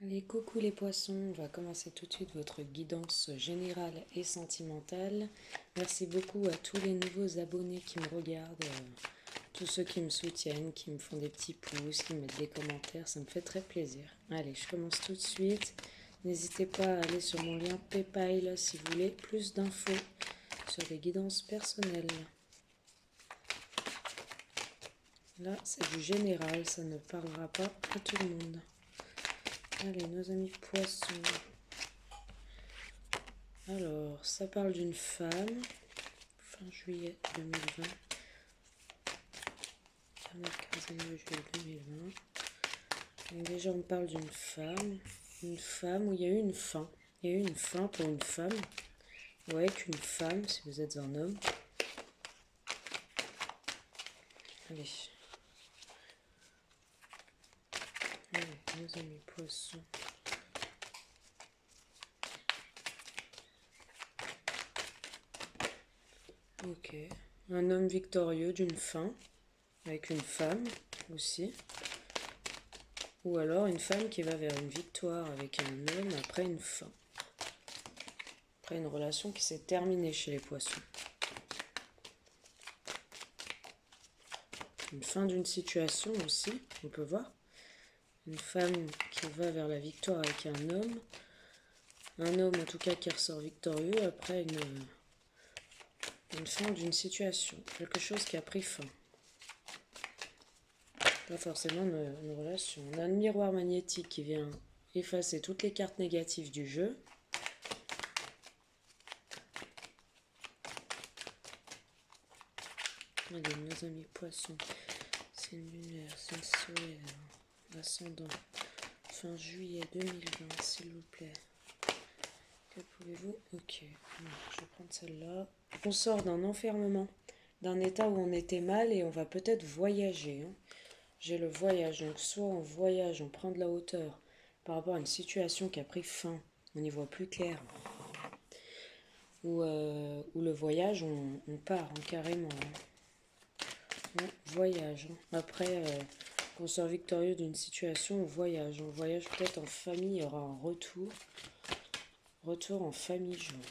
Allez, coucou les poissons, on va commencer tout de suite votre guidance générale et sentimentale. Merci beaucoup à tous les nouveaux abonnés qui me regardent, tous ceux qui me soutiennent, qui me font des petits pouces, qui mettent des commentaires, ça me fait très plaisir. Allez, je commence tout de suite. N'hésitez pas à aller sur mon lien PayPal si vous voulez plus d'infos sur des guidances personnelles. Là, c'est du général, ça ne parlera pas à tout le monde. Allez, nos amis poissons. Alors, ça parle d'une femme, fin juillet 2020, dernière quinzaine de juillet 2020. Donc déjà, on parle d'une femme où il y a eu une fin. Il y a eu une fin pour une femme, ou avec une femme, si vous êtes un homme. Allez. Allez, nos amis poissons. Ok. Un homme victorieux d'une fin, avec une femme aussi. Ou alors une femme qui va vers une victoire avec un homme après une fin. Après une relation qui s'est terminée chez les poissons. Une fin d'une situation aussi, on peut voir. Une femme qui va vers la victoire avec un homme. Un homme en tout cas qui ressort victorieux après une fin d'une situation. Quelque chose qui a pris fin. Pas forcément une relation. On a un miroir magnétique qui vient effacer toutes les cartes négatives du jeu. Allez, nos amis poissons, c'est une lunaire, c'est une solaire, ascendant, fin juillet 2020, s'il vous plaît. Que pouvez-vous? Ok, je vais prendre celle-là. On sort d'un enfermement, d'un état où on était mal et on va peut-être voyager. J'ai le voyage, donc soit on voyage, on prend de la hauteur par rapport à une situation qui a pris fin, on y voit plus clair. Ou le voyage, on part carrément. On voyage. Après qu'on soit victorieux d'une situation, on voyage. On voyage peut-être en famille, il y aura un retour. Retour en famille, je vois.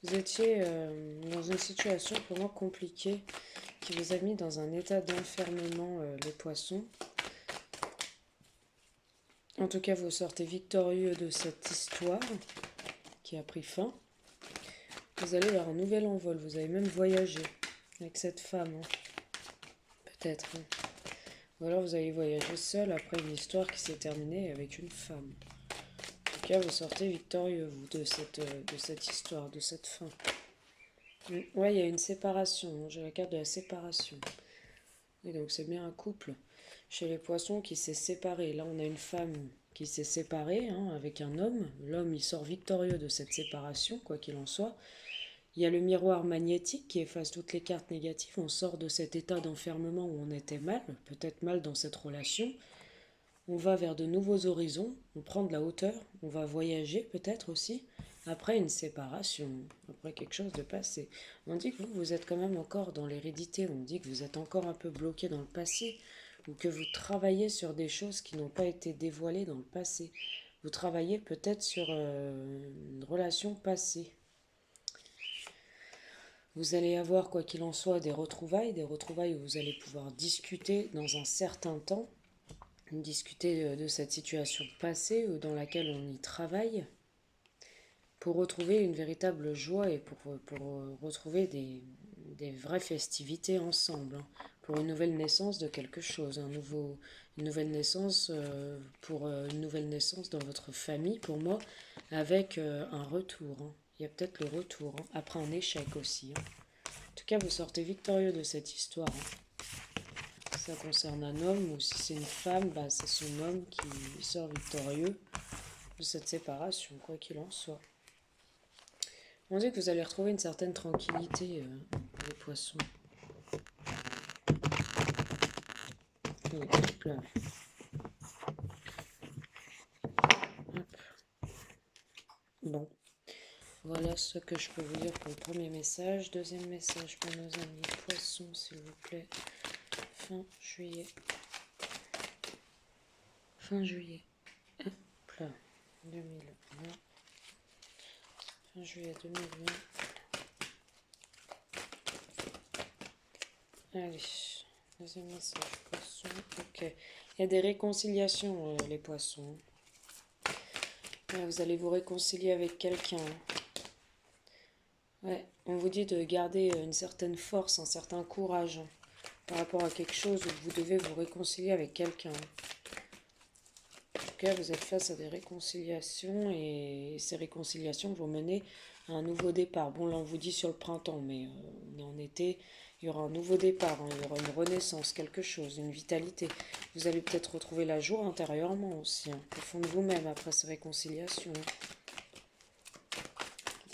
Vous étiez dans une situation pour moi compliquée qui vous a mis dans un état d'enfermement, les poissons. En tout cas, vous sortez victorieux de cette histoire qui a pris fin. Vous allez vers un nouvel envol. Vous allez même voyager avec cette femme. Peut-être. Ou alors vous allez voyager seul après une histoire qui s'est terminée avec une femme. En tout cas, vous sortez victorieux, vous, de cette histoire, de cette fin. Ouais, il y a une séparation. J'ai la carte de la séparation. Et donc, c'est bien un couple chez les poissons qui s'est séparé. Là, on a une femme qui s'est séparée avec un homme. L'homme, il sort victorieux de cette séparation, quoi qu'il en soit. Il y a le miroir magnétique qui efface toutes les cartes négatives. On sort de cet état d'enfermement où on était mal, peut-être mal dans cette relation. On va vers de nouveaux horizons, on prend de la hauteur, on va voyager peut-être aussi, après une séparation, après quelque chose de passé. On dit que vous êtes quand même encore dans l'hérédité, on dit que vous êtes encore un peu bloqué dans le passé, ou que vous travaillez sur des choses qui n'ont pas été dévoilées dans le passé. Vous travaillez peut-être sur une relation passée. Vous allez avoir, quoi qu'il en soit, des retrouvailles où vous allez pouvoir discuter dans un certain temps, discuter de cette situation passée ou dans laquelle on y travaille, pour retrouver une véritable joie et pour retrouver des vraies festivités ensemble, pour une nouvelle naissance de quelque chose, une nouvelle naissance pour une nouvelle naissance dans votre famille, pour moi, avec un retour. Il y a peut-être le retour, après un échec aussi. En tout cas, vous sortez victorieux de cette histoire. Si ça concerne un homme ou si c'est une femme, c'est son homme qui sort victorieux de cette séparation, quoi qu'il en soit. On dit que vous allez retrouver une certaine tranquillité, les poissons. Hop là. Hop. Bon. Voilà ce que je peux vous dire pour le premier message. Deuxième message pour nos amis poissons, s'il vous plaît. Fin juillet. Fin juillet. Hop là. 2020. Fin juillet 2020. Allez. Deuxième message poisson. Ok. Il y a des réconciliations, les poissons. Là, vous allez vous réconcilier avec quelqu'un. Ouais, on vous dit de garder une certaine force, un certain courage par rapport à quelque chose où vous devez vous réconcilier avec quelqu'un. En tout cas, vous êtes face à des réconciliations et ces réconciliations vont mener à un nouveau départ. Bon, là, on vous dit sur le printemps, mais on est en été, il y aura un nouveau départ, hein, il y aura une renaissance, quelque chose, une vitalité. Vous allez peut-être retrouver la joie intérieurement aussi, hein, au fond de vous-même après ces réconciliations.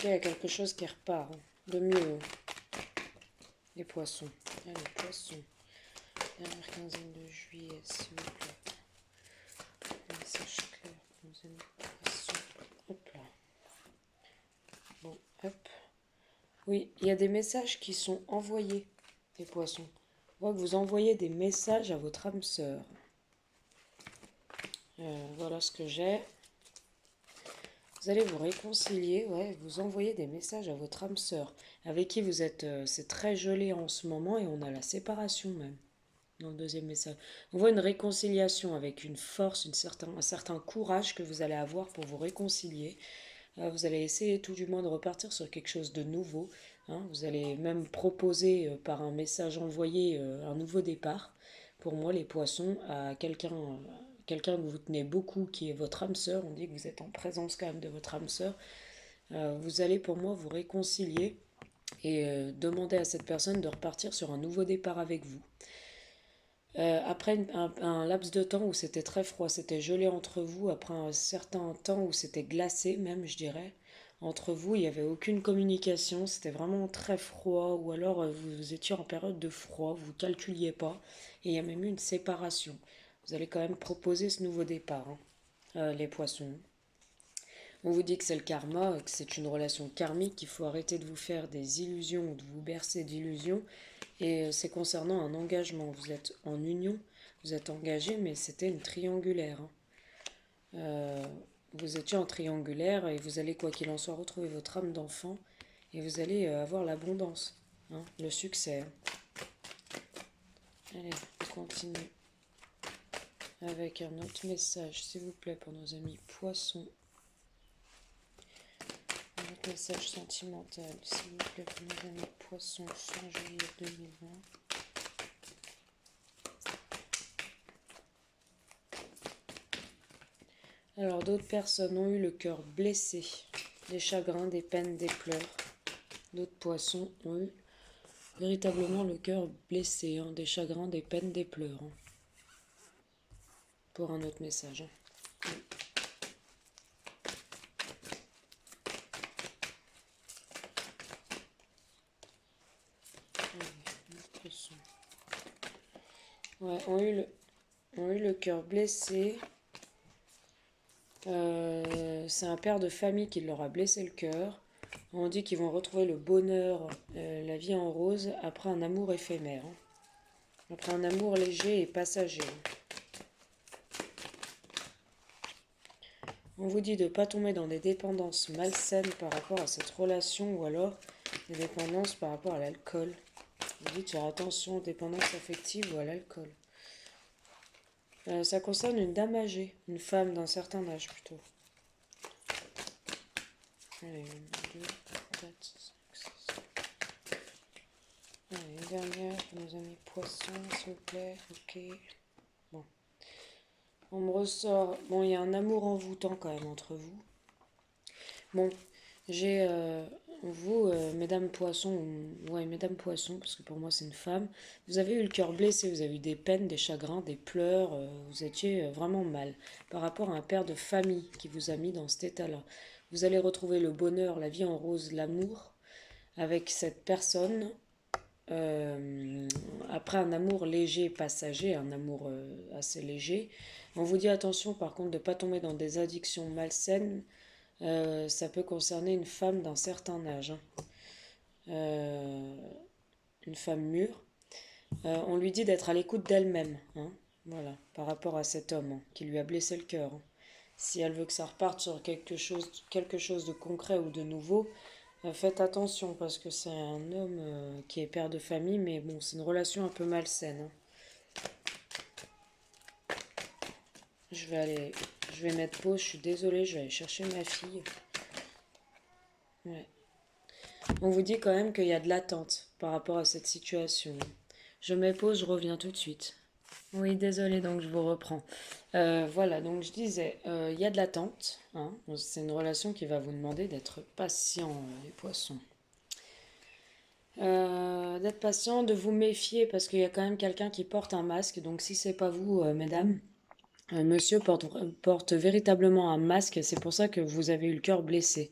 Il y a quelque chose qui repart, hein, de mieux. Les poissons. Ah, les poissons. Dernière quinzaine de juillet, s'il vous plaît. Message clair pour nos amis poissons. Hop là. Bon, hop. Oui, il y a des messages qui sont envoyés, les poissons. On voit que vous envoyez des messages à votre âme sœur. Voilà ce que j'ai. Vous allez vous réconcilier, ouais, vous envoyez des messages à votre âme sœur, avec qui vous êtes, c'est très gelé en ce moment, et on a la séparation même, dans le deuxième message. On voit une réconciliation avec une force, un certain courage que vous allez avoir pour vous réconcilier. Vous allez essayer tout du moins de repartir sur quelque chose de nouveau, hein. Vous allez même proposer par un message envoyé un nouveau départ, pour moi les poissons, à quelqu'un que vous tenez beaucoup, qui est votre âme sœur. On dit que vous êtes en présence quand même de votre âme sœur. Vous allez pour moi vous réconcilier et demander à cette personne de repartir sur un nouveau départ avec vous. Après un laps de temps où c'était très froid, c'était gelé entre vous, après un certain temps où c'était glacé même, je dirais, entre vous, il n'y avait aucune communication, c'était vraiment très froid, ou alors vous étiez en période de froid, vous ne calculiez pas, et il y a même eu une séparation. Vous allez quand même proposer ce nouveau départ, hein, les poissons. On vous dit que c'est le karma, que c'est une relation karmique, qu'il faut arrêter de vous faire des illusions ou de vous bercer d'illusions. Et c'est concernant un engagement. Vous êtes en union, vous êtes engagé, mais c'était une triangulaire, hein. Euh, Vous étiez en triangulaire et vous allez, quoi qu'il en soit, retrouver votre âme d'enfant et vous allez avoir l'abondance, hein, le succès, hein. Allez, on continue avec un autre message, s'il vous plaît, pour nos amis poissons. Un autre message sentimental, s'il vous plaît, pour nos amis poissons, fin juillet 2020. Alors, d'autres personnes ont eu le cœur blessé, des chagrins, des peines, des pleurs. D'autres poissons ont eu véritablement le cœur blessé, hein, des chagrins, des peines, des pleurs, hein. Pour un autre message, hein. Ouais, ont eu le cœur blessé. C'est un père de famille qui leur a blessé le cœur. On dit qu'ils vont retrouver le bonheur, la vie en rose, après un amour éphémère, hein. Après un amour léger et passager. On vous dit de ne pas tomber dans des dépendances malsaines par rapport à cette relation, ou alors des dépendances par rapport à l'alcool. On vous dit de faire attention aux dépendances affectives ou à l'alcool. Ça concerne une dame âgée, une femme d'un certain âge plutôt. Allez, 1, 2, 4, 5, 6. Allez, une dernière pour nos amis poissons, s'il vous plaît. Ok. Bon. On me ressort. Bon, il y a un amour envoûtant quand même entre vous. Bon, j'ai vous, mesdames poissons, ouais, mesdames poissons, parce que pour moi c'est une femme, vous avez eu le cœur blessé, vous avez eu des peines, des chagrins, des pleurs, vous étiez vraiment mal par rapport à un père de famille qui vous a mis dans cet état-là. Vous allez retrouver le bonheur, la vie en rose, l'amour avec cette personne. Après un amour léger, passager, un amour assez léger. On vous dit attention par contre de ne pas tomber dans des addictions malsaines, Ça peut concerner une femme d'un certain âge, hein. Euh, une femme mûre. On lui dit d'être à l'écoute d'elle-même, hein, voilà, par rapport à cet homme, hein, qui lui a blessé le cœur, hein. Si elle veut que ça reparte sur quelque chose de concret ou de nouveau, faites attention parce que c'est un homme qui est père de famille, mais bon, c'est une relation un peu malsaine, hein. Je vais aller, je vais mettre pause, je suis désolée, je vais aller chercher ma fille. Ouais. On vous dit quand même qu'il y a de l'attente par rapport à cette situation. Je mets pause, je reviens tout de suite. Oui, désolée, donc je vous reprends. Voilà, donc je disais, il y a de l'attente, hein. C'est une relation qui va vous demander d'être patient, les poissons. D'être patient, de vous méfier, parce qu'il y a quand même quelqu'un qui porte un masque. Donc si c'est pas vous, mesdames, monsieur porte véritablement un masque. C'est pour ça que vous avez eu le cœur blessé.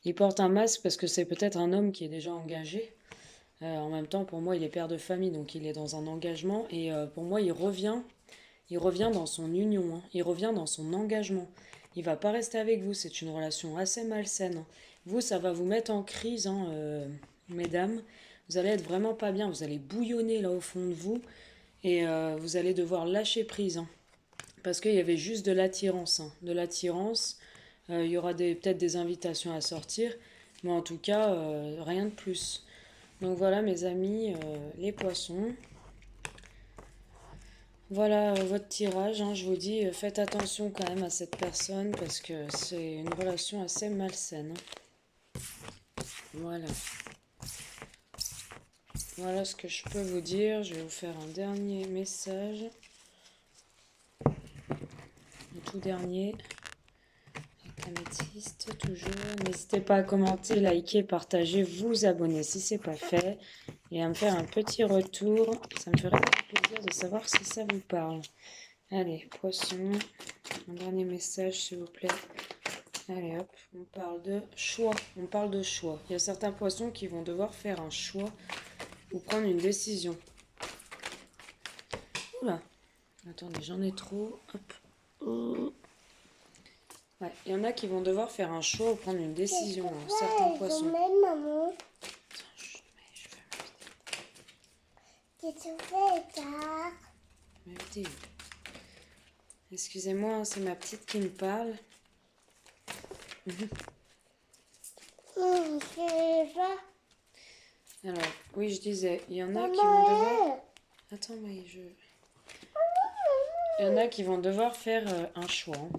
Il porte un masque parce que c'est peut-être un homme qui est déjà engagé. En même temps, pour moi, il est père de famille, donc il est dans un engagement. Et pour moi, il revient dans son union, hein. Il revient dans son engagement. Il va pas rester avec vous. C'est une relation assez malsaine, hein. Vous, ça va vous mettre en crise, hein, mesdames. Vous allez être vraiment pas bien. Vous allez bouillonner là au fond de vous. Et vous allez devoir lâcher prise, hein. Parce qu'il y avait juste de l'attirance, hein. De l'attirance. Il y aura peut-être des invitations à sortir. Mais en tout cas, rien de plus. Donc voilà mes amis, les poissons. Voilà votre tirage, hein. Je vous dis, faites attention quand même à cette personne parce que c'est une relation assez malsaine, hein. Voilà. Voilà ce que je peux vous dire. Je vais vous faire un dernier message. Le tout dernier. Améthyste, toujours. N'hésitez pas à commenter, liker, partager, vous abonner si c'est pas fait. Et à me faire un petit retour. Ça me ferait plaisir de savoir si ça vous parle. Allez, poisson. Un dernier message, s'il vous plaît. Allez, hop. On parle de choix. On parle de choix. Il y a certains poissons qui vont devoir faire un choix ou prendre une décision. Oula. Attendez, j'en ai trop. Hop. Oh. Ouais, il y en a qui vont devoir faire un choix ou prendre une décision, hein, certains poissons. Maman. Qu'est-ce que tu fais, ça? Excusez-moi, c'est ma petite qui me parle. Alors, oui, je disais, il y en a qui vont devoir... Attends, mais il y en a qui vont devoir faire un choix, hein.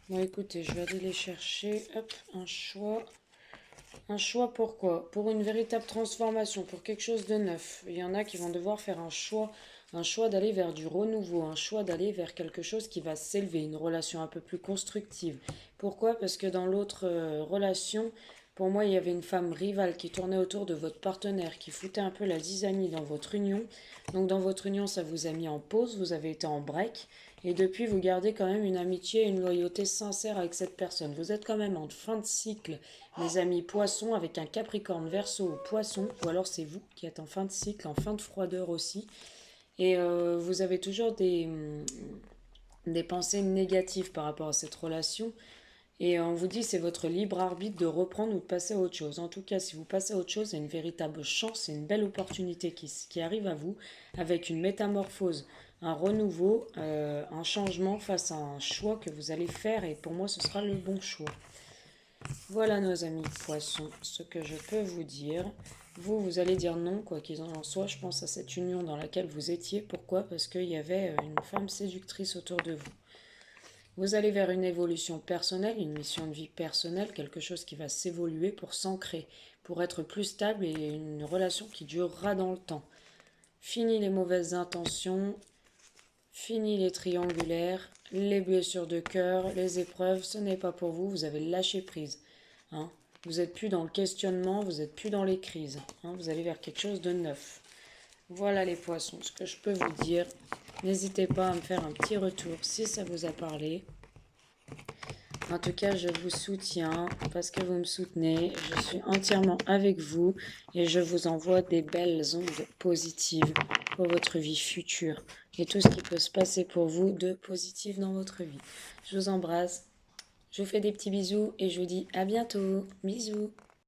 Bon, écoutez, je vais aller les chercher. Hop, un choix. Un choix pourquoi? Pour une véritable transformation, pour quelque chose de neuf. Il y en a qui vont devoir faire un choix d'aller vers du renouveau, un choix d'aller vers quelque chose qui va s'élever, une relation un peu plus constructive. Pourquoi? Parce que dans l'autre relation, pour moi, il y avait une femme rivale qui tournait autour de votre partenaire, qui foutait un peu la zizanie dans votre union. Donc dans votre union, ça vous a mis en pause, vous avez été en break. Et depuis, vous gardez quand même une amitié et une loyauté sincère avec cette personne. Vous êtes quand même en fin de cycle, mes amis poissons, avec un Capricorne Verseau ou Poisson, ou alors c'est vous qui êtes en fin de cycle, en fin de froideur aussi. Et vous avez toujours des pensées négatives par rapport à cette relation. Et on vous dit c'est votre libre arbitre de reprendre ou de passer à autre chose. En tout cas, si vous passez à autre chose, c'est une véritable chance, c'est une belle opportunité qui arrive à vous avec une métamorphose, un renouveau, un changement face à un choix que vous allez faire. Et pour moi, ce sera le bon choix. Voilà nos amis poissons, ce que je peux vous dire. Vous allez dire non, quoi qu'il en soit, je pense à cette union dans laquelle vous étiez. Pourquoi? Parce qu'il y avait une femme séductrice autour de vous. Vous allez vers une évolution personnelle, une mission de vie personnelle, quelque chose qui va s'évoluer pour s'ancrer, pour être plus stable et une relation qui durera dans le temps. Fini les mauvaises intentions, fini les triangulaires, les blessures de cœur, les épreuves, ce n'est pas pour vous, vous avez lâché prise, hein. Vous n'êtes plus dans le questionnement, vous n'êtes plus dans les crises, hein. Vous allez vers quelque chose de neuf. Voilà les poissons, ce que je peux vous dire. N'hésitez pas à me faire un petit retour si ça vous a parlé. En tout cas, je vous soutiens parce que vous me soutenez. Je suis entièrement avec vous et je vous envoie des belles ondes positives pour votre vie future et tout ce qui peut se passer pour vous de positif dans votre vie. Je vous embrasse, je vous fais des petits bisous et je vous dis à bientôt. Bisous.